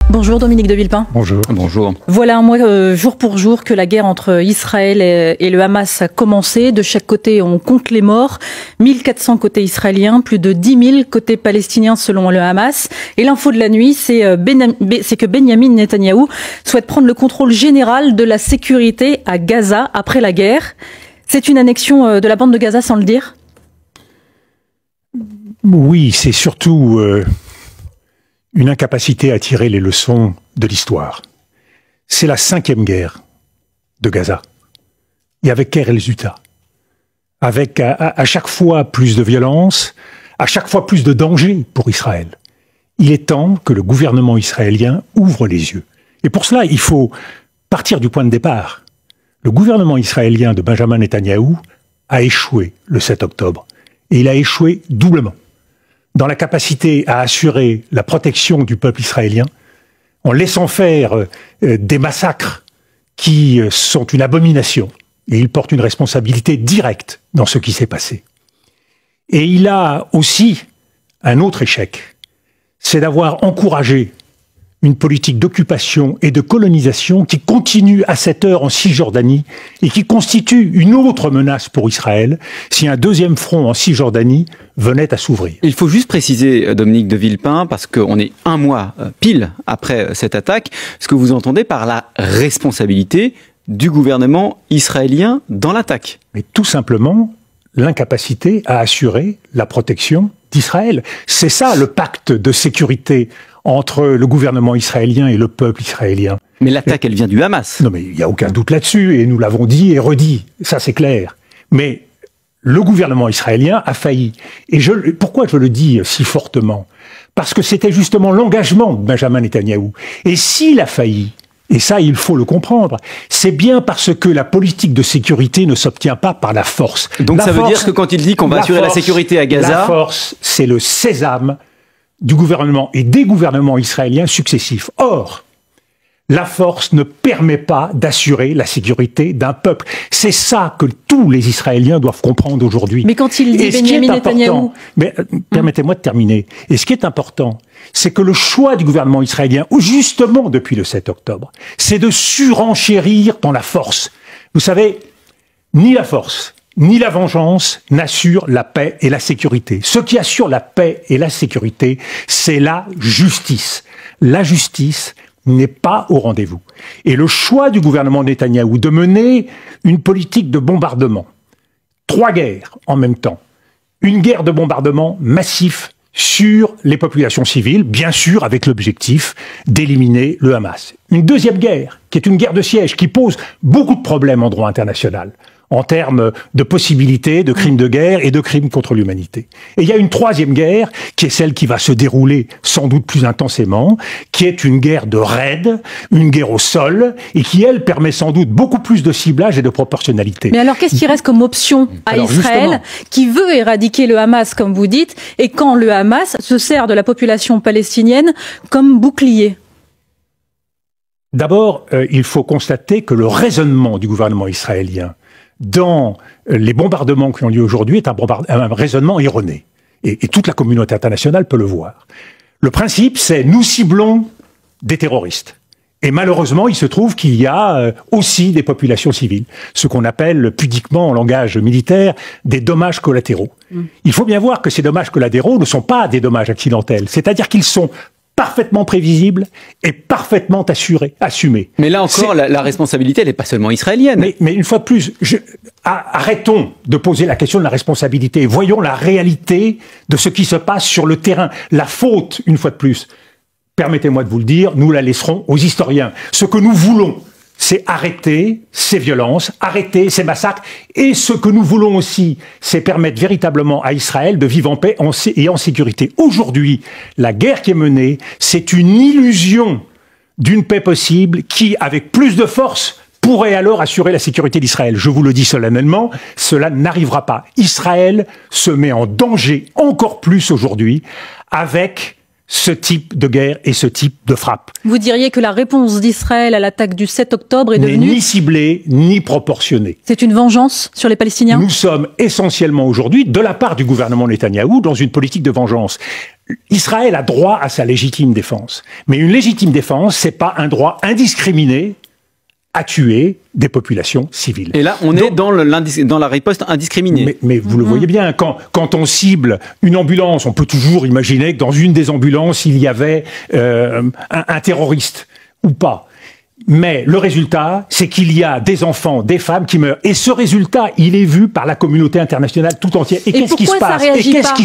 Bonjour Dominique de Villepin. Bonjour. Bonjour. Voilà un mois jour pour jour que la guerre entre Israël et le Hamas a commencé. De chaque côté, on compte les morts. 1400 côté israélien, plus de 10 000 côté palestinien selon le Hamas. Et l'info de la nuit, c'est que Benyamin Netanyahou souhaite prendre le contrôle général de la sécurité à Gaza après la guerre. C'est une annexion de la bande de Gaza sans le dire ? Oui, c'est surtout une incapacité à tirer les leçons de l'histoire. C'est la 5e guerre de Gaza. Et avec quel résultat? Avec à chaque fois plus de violence, à chaque fois plus de danger pour Israël. Il est temps que le gouvernement israélien ouvre les yeux. Et pour cela, il faut partir du point de départ. Le gouvernement israélien de Benjamin Netanyahou a échoué le 7 octobre. Et il a échoué doublement. Dans la capacité à assurer la protection du peuple israélien, en laissant faire des massacres qui sont une abomination. Et il porte une responsabilité directe dans ce qui s'est passé. Et il a aussi un autre échec, c'est d'avoir encouragé une politique d'occupation et de colonisation qui continue à cette heure en Cisjordanie et qui constitue une autre menace pour Israël si un deuxième front en Cisjordanie venait à s'ouvrir. Il faut juste préciser, Dominique de Villepin, parce qu'on est un mois pile après cette attaque, ce que vous entendez par la responsabilité du gouvernement israélien dans l'attaque. Mais tout simplement l'incapacité à assurer la protection d'Israël. C'est ça le pacte de sécurité entre le gouvernement israélien et le peuple israélien. Mais l'attaque, elle vient du Hamas. Non, mais il n'y a aucun doute là-dessus, et nous l'avons dit et redit, ça c'est clair. Mais le gouvernement israélien a failli. Et pourquoi je le dis si fortement? Parce que c'était justement l'engagement de Benjamin Netanyahou. Et s'il a failli, et ça il faut le comprendre, c'est bien parce que la politique de sécurité ne s'obtient pas par la force. Donc ça veut dire que quand il dit qu'on va assurer la sécurité à Gaza... La force, c'est le sésame du gouvernement et des gouvernements israéliens successifs. Or, la force ne permet pas d'assurer la sécurité d'un peuple. C'est ça que tous les Israéliens doivent comprendre aujourd'hui. Mais quand il dit Benyamin Netanyahou... Mais permettez-moi de terminer. Et ce qui est important, c'est que le choix du gouvernement israélien, justement depuis le 7 octobre, c'est de surenchérir dans la force. Vous savez, ni la force, ni la vengeance n'assure la paix et la sécurité. Ce qui assure la paix et la sécurité, c'est la justice. La justice n'est pas au rendez-vous. Et le choix du gouvernement Netanyahou de mener une politique de bombardement, 3 guerres en même temps, une guerre de bombardement massif sur les populations civiles, bien sûr avec l'objectif d'éliminer le Hamas. Une deuxième guerre, qui est une guerre de siège, qui pose beaucoup de problèmes en droit international, en termes de possibilités de crimes de guerre et de crimes contre l'humanité. Et il y a une troisième guerre, qui est celle qui va se dérouler sans doute plus intensément, qui est une guerre de raid, une guerre au sol, et qui, elle, permet sans doute beaucoup plus de ciblage et de proportionnalité. Mais alors, qu'est-ce qui reste comme option à Israël, qui veut éradiquer le Hamas, comme vous dites, et quand le Hamas se sert de la population palestinienne comme bouclier? D'abord, il faut constater que le raisonnement du gouvernement israélien dans les bombardements qui ont lieu aujourd'hui est un raisonnement erroné. Et toute la communauté internationale peut le voir. Le principe, c'est nous ciblons des terroristes. Et malheureusement, il se trouve qu'il y a aussi des populations civiles, ce qu'on appelle pudiquement en langage militaire des dommages collatéraux. Il faut bien voir que ces dommages collatéraux ne sont pas des dommages accidentels, c'est-à-dire qu'ils sont parfaitement prévisible et parfaitement assumé. Mais là encore, la responsabilité, elle n'est pas seulement israélienne. Mais une fois de plus, arrêtons de poser la question de la responsabilité. Voyons la réalité de ce qui se passe sur le terrain. La faute, une fois de plus, permettez-moi de vous le dire, nous la laisserons aux historiens. Ce que nous voulons, c'est arrêter ces violences, arrêter ces massacres. Et ce que nous voulons aussi, c'est permettre véritablement à Israël de vivre en paix et en sécurité. Aujourd'hui, la guerre qui est menée, c'est une illusion d'une paix possible qui, avec plus de force, pourrait alors assurer la sécurité d'Israël. Je vous le dis solennellement, cela n'arrivera pas. Israël se met en danger encore plus aujourd'hui avec ce type de guerre et ce type de frappe. Vous diriez que la réponse d'Israël à l'attaque du 7 octobre est devenue... ni ciblée, ni proportionnée. C'est une vengeance sur les Palestiniens? Nous sommes essentiellement aujourd'hui, de la part du gouvernement Netanyahou, dans une politique de vengeance. Israël a droit à sa légitime défense. Mais une légitime défense, c'est pas un droit indiscriminé à tuer des populations civiles. Et là, on est dans la riposte indiscriminée. Mais vous le voyez bien, quand on cible une ambulance, on peut toujours imaginer que dans une des ambulances, il y avait un terroriste, ou pas. Mais le résultat, c'est qu'il y a des enfants, des femmes qui meurent. Et ce résultat, il est vu par la communauté internationale tout entière. Et qu'est-ce qui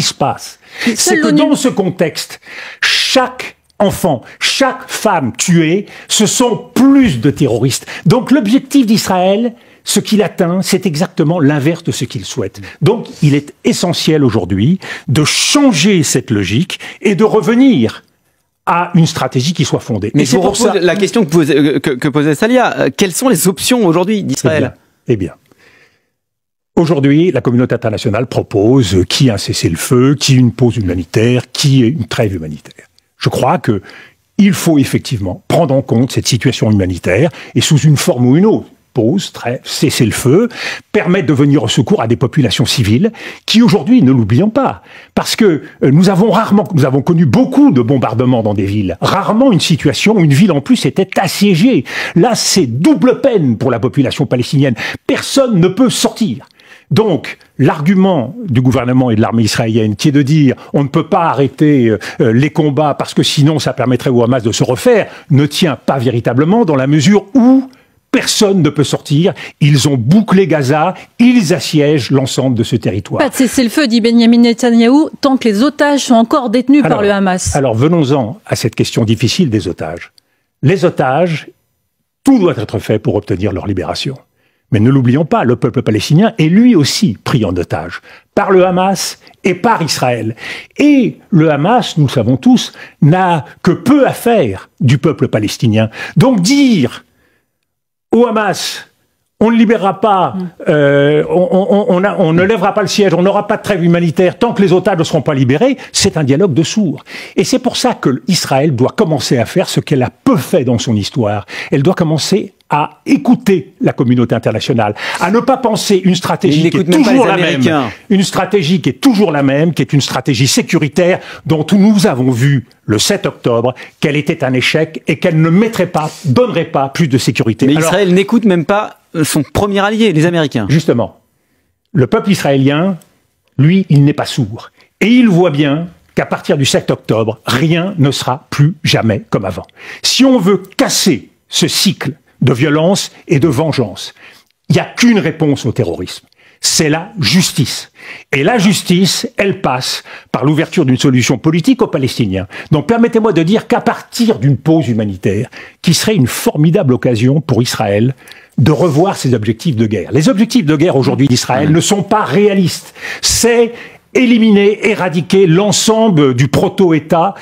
se passe? C'est que dans ce contexte, chaque enfants, chaque femme tuée, ce sont plus de terroristes. Donc l'objectif d'Israël, ce qu'il atteint, c'est exactement l'inverse de ce qu'il souhaite. Donc il est essentiel aujourd'hui de changer cette logique et de revenir à une stratégie qui soit fondée. Mais c'est pour ça la question que posait Salia. Quelles sont les options aujourd'hui d'Israël? Eh bien, aujourd'hui, la communauté internationale propose qui un cessez-le-feu, qui une pause humanitaire, qui une trêve humanitaire. Je crois que il faut effectivement prendre en compte cette situation humanitaire et sous une forme ou une autre, pause, trêve, cesser le feu, permettre de venir au secours à des populations civiles qui aujourd'hui, ne l'oublions pas, parce que nous avons connu beaucoup de bombardements dans des villes, rarement une situation où une ville en plus était assiégée. Là, c'est double peine pour la population palestinienne. Personne ne peut sortir. Donc, l'argument du gouvernement et de l'armée israélienne qui est de dire on ne peut pas arrêter les combats parce que sinon ça permettrait au Hamas de se refaire ne tient pas véritablement dans la mesure où personne ne peut sortir. Ils ont bouclé Gaza, ils assiègent l'ensemble de ce territoire. Pas de cessez-le-feu, dit Benyamin Netanyahou, tant que les otages sont encore détenus par le Hamas. Alors venons-en à cette question difficile des otages. Les otages, tout doit être fait pour obtenir leur libération. Mais ne l'oublions pas, le peuple palestinien est lui aussi pris en otage par le Hamas et par Israël. Et le Hamas, nous le savons tous, n'a que peu à faire du peuple palestinien. Donc dire au Hamas, on ne libérera pas, on ne lèvera pas le siège, on n'aura pas de trêve humanitaire tant que les otages ne seront pas libérés, c'est un dialogue de sourds. Et c'est pour ça que Israël doit commencer à faire ce qu'elle a peu fait dans son histoire. Elle doit commencer à écouter la communauté internationale, à ne pas penser une stratégie qui est toujours la même, une stratégie qui est toujours la même, qui est une stratégie sécuritaire dont nous avons vu le 7 octobre qu'elle était un échec et qu'elle ne donnerait pas plus de sécurité. Mais Israël n'écoute même pas son premier allié, les Américains. Justement, le peuple israélien, lui, il n'est pas sourd. Et il voit bien qu'à partir du 7 octobre, rien ne sera plus jamais comme avant. Si on veut casser ce cycle de violence et de vengeance, il n'y a qu'une réponse au terrorisme. C'est la justice. Et la justice, elle passe par l'ouverture d'une solution politique aux Palestiniens. Donc permettez-moi de dire qu'à partir d'une pause humanitaire, qui serait une formidable occasion pour Israël de revoir ses objectifs de guerre. Les objectifs de guerre aujourd'hui d'Israël ne sont pas réalistes. C'est éliminer, éradiquer l'ensemble du proto-État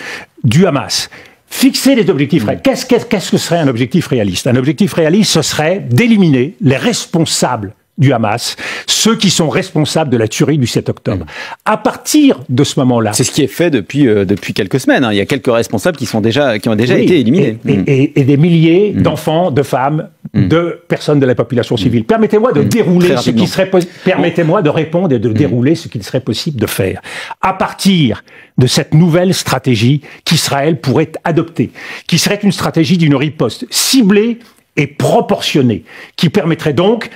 du Hamas. Fixer des objectifs réalistes. Qu'est-ce que serait un objectif réaliste? Un objectif réaliste, ce serait d'éliminer les responsables du Hamas, ceux qui sont responsables de la tuerie du 7 octobre. À partir de ce moment-là... C'est ce qui est fait depuis quelques semaines. Il y a quelques responsables qui ont déjà été éliminés. Et des milliers d'enfants, de femmes, de personnes de la population civile. Permettez-moi de dérouler ce qui serait Permettez-moi de répondre et de dérouler ce qu'il serait possible de faire. À partir de cette nouvelle stratégie qu'Israël pourrait adopter, qui serait une stratégie d'une riposte ciblée et proportionnée, qui permettrait donc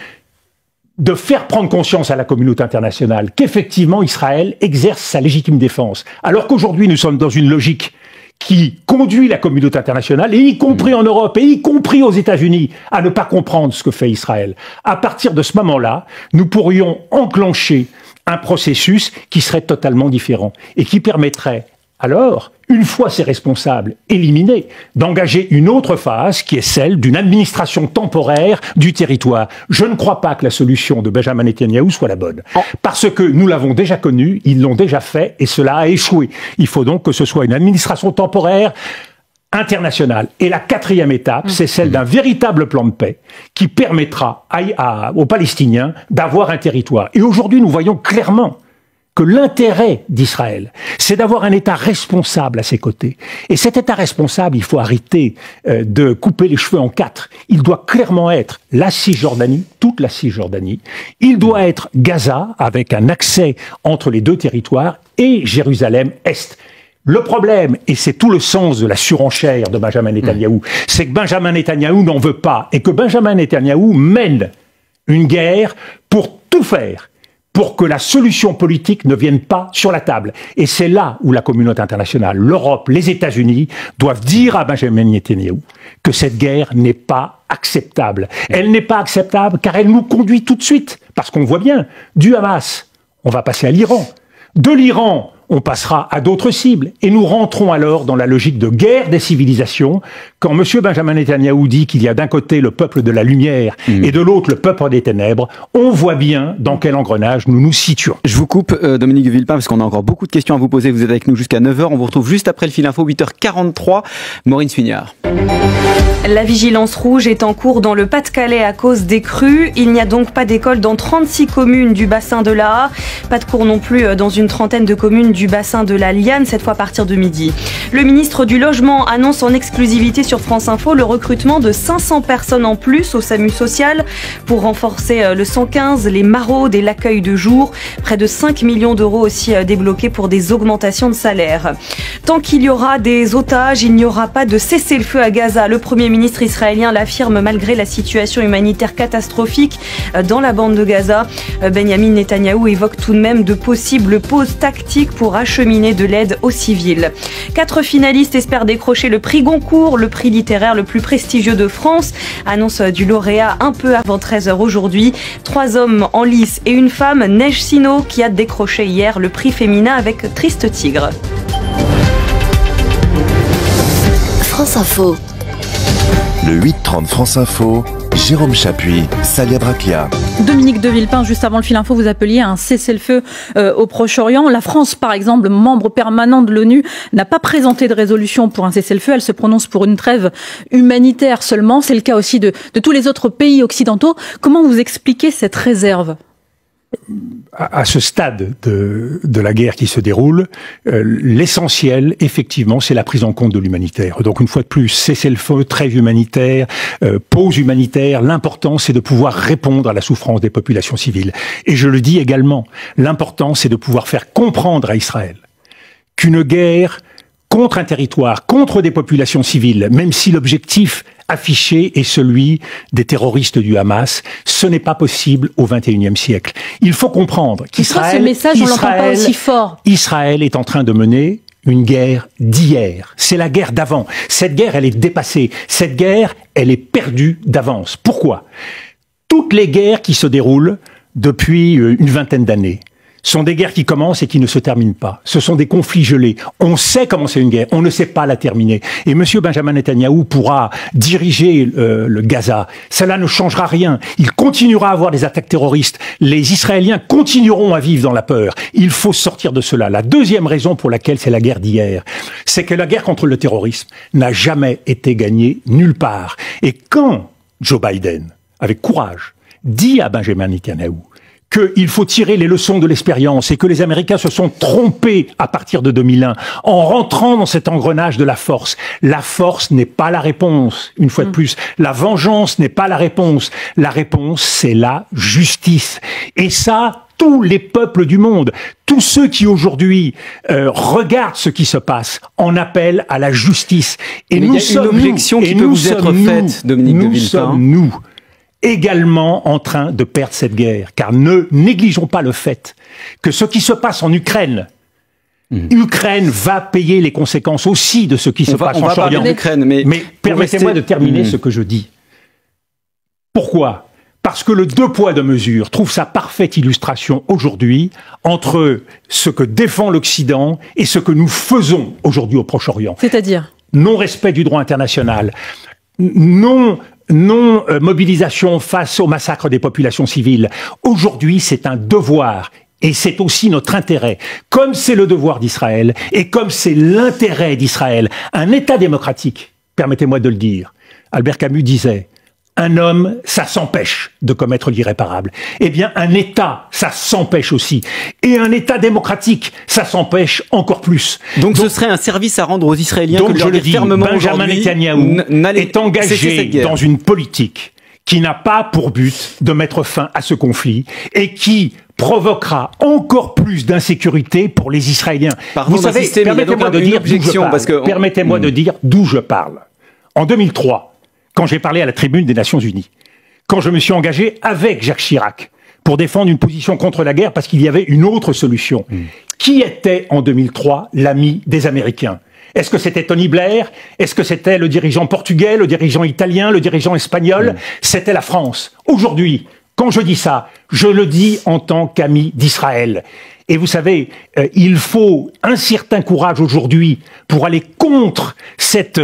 de faire prendre conscience à la communauté internationale qu'effectivement Israël exerce sa légitime défense. Alors qu'aujourd'hui nous sommes dans une logique qui conduit la communauté internationale, et y compris en Europe, et y compris aux États-Unis, à ne pas comprendre ce que fait Israël. À partir de ce moment-là, nous pourrions enclencher un processus qui serait totalement différent et qui permettrait alors, une fois ces responsables éliminés, d'engager une autre phase qui est celle d'une administration temporaire du territoire. Je ne crois pas que la solution de Benjamin Netanyahou soit la bonne. Parce que nous l'avons déjà connu, ils l'ont déjà fait et cela a échoué. Il faut donc que ce soit une administration temporaire internationale. Et la quatrième étape, c'est celle d'un véritable plan de paix qui permettra aux Palestiniens d'avoir un territoire. Et aujourd'hui, nous voyons clairement que l'intérêt d'Israël, c'est d'avoir un État responsable à ses côtés. Et cet État responsable, il faut arrêter de couper les cheveux en quatre. Il doit clairement être la Cisjordanie, toute la Cisjordanie. Il doit être Gaza, avec un accès entre les deux territoires, et Jérusalem-Est. Le problème, et c'est tout le sens de la surenchère de Benjamin Netanyahou, c'est que Benjamin Netanyahou n'en veut pas, et que Benjamin Netanyahou mène une guerre pour tout faire pour que la solution politique ne vienne pas sur la table. Et c'est là où la communauté internationale, l'Europe, les États-Unis doivent dire à Benjamin Netanyahou que cette guerre n'est pas acceptable. Elle n'est pas acceptable car elle nous conduit tout de suite, parce qu'on voit bien, du Hamas, on va passer à l'Iran. De l'Iran, on passera à d'autres cibles. Et nous rentrons alors dans la logique de guerre des civilisations. Quand M. Benjamin Netanyahou dit qu'il y a d'un côté le peuple de la lumière et de l'autre le peuple des ténèbres, on voit bien dans quel engrenage nous nous situons. Je vous coupe, Dominique de Villepin, parce qu'on a encore beaucoup de questions à vous poser. Vous êtes avec nous jusqu'à 9h. On vous retrouve juste après le fil info, 8h43. Maureen Suignard. La vigilance rouge est en cours dans le Pas-de-Calais à cause des crues. Il n'y a donc pas d'école dans 36 communes du bassin de l'Aa. Pas de cours non plus dans une trentaine de communes du bassin de la Liane, cette fois à partir de midi. Le ministre du Logement annonce en exclusivité sur France Info le recrutement de 500 personnes en plus au SAMU social pour renforcer le 115, les maraudes et l'accueil de jour. Près de 5 millions d'euros aussi débloqués pour des augmentations de salaire. Tant qu'il y aura des otages, il n'y aura pas de cessez-le-feu à Gaza. Le Premier ministre israélien l'affirme malgré la situation humanitaire catastrophique dans la bande de Gaza. Benjamin Netanyahou évoque tout de même de possibles pauses tactiques pour acheminer de l'aide aux civils. 4 finalistes espèrent décrocher le prix Goncourt, le prix littéraire le plus prestigieux de France. Annonce du lauréat un peu avant 13h aujourd'hui. 3 hommes en lice et une femme, Neige Sino, qui a décroché hier le prix féminin avec Triste Tigre. France Info. Le 8-30 France Info, Jérôme Chapuis, Salia Braclia. Dominique de Villepin, juste avant le fil info, vous appeliez à un cessez-le-feu au Proche-Orient. La France, par exemple, membre permanent de l'ONU, n'a pas présenté de résolution pour un cessez-le-feu. Elle se prononce pour une trêve humanitaire seulement. C'est le cas aussi de tous les autres pays occidentaux. Comment vous expliquez cette réserve ? À ce stade de la guerre qui se déroule, l'essentiel, effectivement, c'est la prise en compte de l'humanitaire. Donc, une fois de plus, cessez-le-feu, trêve humanitaire, pause humanitaire. L'important, c'est de pouvoir répondre à la souffrance des populations civiles. Et je le dis également, l'important, c'est de pouvoir faire comprendre à Israël qu'une guerre contre un territoire, contre des populations civiles, même si l'objectif affiché est celui des terroristes du Hamas, ce n'est pas possible au XXIe siècle. Il faut comprendre qu'Israël, ce message, on l'entend pas aussi fort. Israël est en train de mener une guerre d'hier. C'est la guerre d'avant. Cette guerre, elle est dépassée. Cette guerre, elle est perdue d'avance. Pourquoi ? Toutes les guerres qui se déroulent depuis une vingtaine d'années sont des guerres qui commencent et qui ne se terminent pas. Ce sont des conflits gelés. On sait comment c'est une guerre, on ne sait pas la terminer. Et M. Benjamin Netanyahou pourra diriger le Gaza. Cela ne changera rien. Il continuera à avoir des attaques terroristes. Les Israéliens continueront à vivre dans la peur. Il faut sortir de cela. La deuxième raison pour laquelle c'est la guerre d'hier, c'est que la guerre contre le terrorisme n'a jamais été gagnée nulle part. Et quand Joe Biden, avec courage, dit à Benjamin Netanyahou qu'il faut tirer les leçons de l'expérience et que les Américains se sont trompés à partir de 2001 en rentrant dans cet engrenage de la force. La force n'est pas la réponse, une fois de plus. La vengeance n'est pas la réponse. La réponse, c'est la justice. Et ça, tous les peuples du monde, tous ceux qui aujourd'hui regardent ce qui se passe, en appellent à la justice. Et mais il y a une objection qui peut vous être faite, Dominique de Villepin. Nous également en train de perdre cette guerre, car ne négligeons pas le fait que ce qui se passe en Ukraine, Ukraine va payer les conséquences aussi de ce qui se passe en Orient. Mais permettez-moi de terminer ce que je dis. Pourquoi ? Parce que le deux poids deux mesures trouve sa parfaite illustration aujourd'hui entre ce que défend l'Occident et ce que nous faisons aujourd'hui au Proche-Orient. C'est-à-dire ? Non-respect du droit international, non-mobilisation face au massacre des populations civiles. Aujourd'hui, c'est un devoir. Et c'est aussi notre intérêt, comme c'est le devoir d'Israël, et comme c'est l'intérêt d'Israël. Un État démocratique, permettez-moi de le dire, Albert Camus disait, un homme, ça s'empêche de commettre l'irréparable. Eh bien, un État, ça s'empêche aussi. Et un État démocratique, ça s'empêche encore plus. Donc ce serait un service à rendre aux Israéliens donc que de je leur le dire dis, fermement Benjamin Netanyahou est engagé dans une politique qui n'a pas pour but de mettre fin à ce conflit et qui provoquera encore plus d'insécurité pour les Israéliens. Pardon, vous savez, permettez-moi de dire d'où je parle. Permettez-moi de dire d'où je parle. En 2003, quand j'ai parlé à la tribune des Nations Unies, quand je me suis engagé avec Jacques Chirac pour défendre une position contre la guerre parce qu'il y avait une autre solution. Qui était en 2003 l'ami des Américains? Est-ce que c'était Tony Blair? Est-ce que c'était le dirigeant portugais, le dirigeant italien, le dirigeant espagnol? C'était la France. Aujourd'hui, quand je dis ça, je le dis en tant qu'ami d'Israël. Et vous savez, il faut un certain courage aujourd'hui pour aller contre cet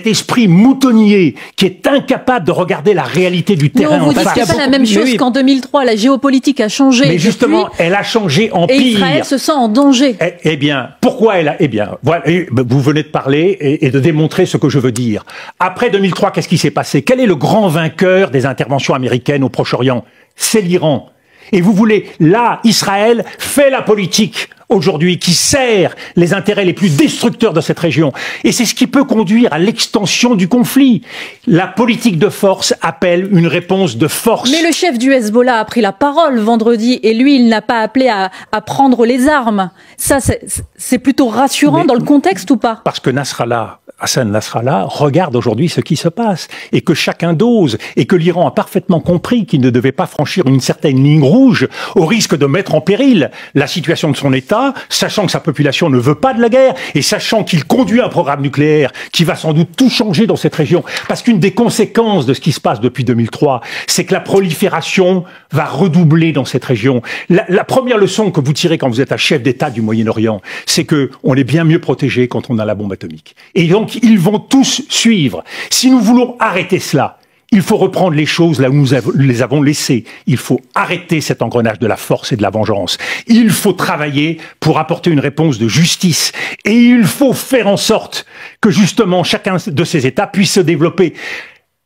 esprit moutonnier qui est incapable de regarder la réalité du terrain en face. Mais on vous dit que c'est pas la même chose qu'en 2003. La géopolitique a changé. Mais justement, elle a changé en pire. Et Israël se sent en danger. Eh bien, pourquoi elle a... Eh bien, voilà, vous venez de parler et de démontrer ce que je veux dire. Après 2003, qu'est-ce qui s'est passé? Quel est le grand vainqueur des interventions américaines au Proche-Orient? C'est l'Iran. Et vous voulez, là, Israël fait la politique aujourd'hui qui sert les intérêts les plus destructeurs de cette région. Et c'est ce qui peut conduire à l'extension du conflit. La politique de force appelle une réponse de force. Mais le chef du Hezbollah a pris la parole vendredi et lui, il n'a pas appelé à prendre les armes. Ça, c'est plutôt rassurant dans le contexte ou pas? Parce que Hassan Nasrallah regarde aujourd'hui ce qui se passe et que chacun dose et que l'Iran a parfaitement compris qu'il ne devait pas franchir une certaine ligne rouge au risque de mettre en péril la situation de son État, sachant que sa population ne veut pas de la guerre et sachant qu'il conduit un programme nucléaire qui va sans doute tout changer dans cette région. Parce qu'une des conséquences de ce qui se passe depuis 2003, c'est que la prolifération va redoubler dans cette région. La première leçon que vous tirez quand vous êtes un chef d'État du Moyen-Orient, c'est que on est bien mieux protégé quand on a la bombe atomique. Et donc, ils vont tous suivre. Si nous voulons arrêter cela, il faut reprendre les choses là où nous les avons laissées. Il faut arrêter cet engrenage de la force et de la vengeance. Il faut travailler pour apporter une réponse de justice. Et il faut faire en sorte que justement chacun de ces États puisse se développer.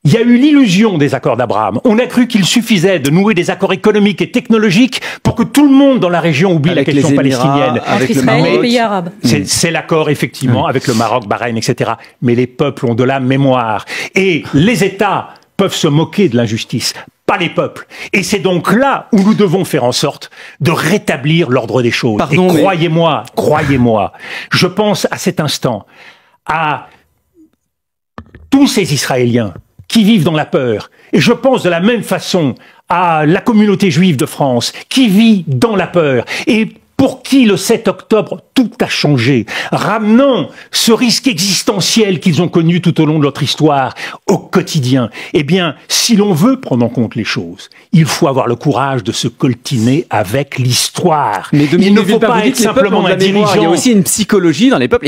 Il y a eu l'illusion des accords d'Abraham. On a cru qu'il suffisait de nouer des accords économiques et technologiques pour que tout le monde dans la région oublie la question palestinienne. Avec Israël et les pays arabes. C'est l'accord, effectivement, avec le Maroc, Bahreïn, etc. Mais les peuples ont de la mémoire. Et les États peuvent se moquer de l'injustice, pas les peuples. Et c'est donc là où nous devons faire en sorte de rétablir l'ordre des choses. Pardon, et croyez-moi, je pense à cet instant à tous ces Israéliens qui vivent dans la peur. Et je pense de la même façon à la communauté juive de France qui vit dans la peur. Et pour qui le 7 octobre, tout a changé, ramenant ce risque existentiel qu'ils ont connu tout au long de notre histoire au quotidien. Eh bien, si l'on veut prendre en compte les choses, il faut avoir le courage de se coltiner avec l'histoire. Mais il ne faut pas être simplement un dirigeant. Il y a aussi une psychologie dans les peuples.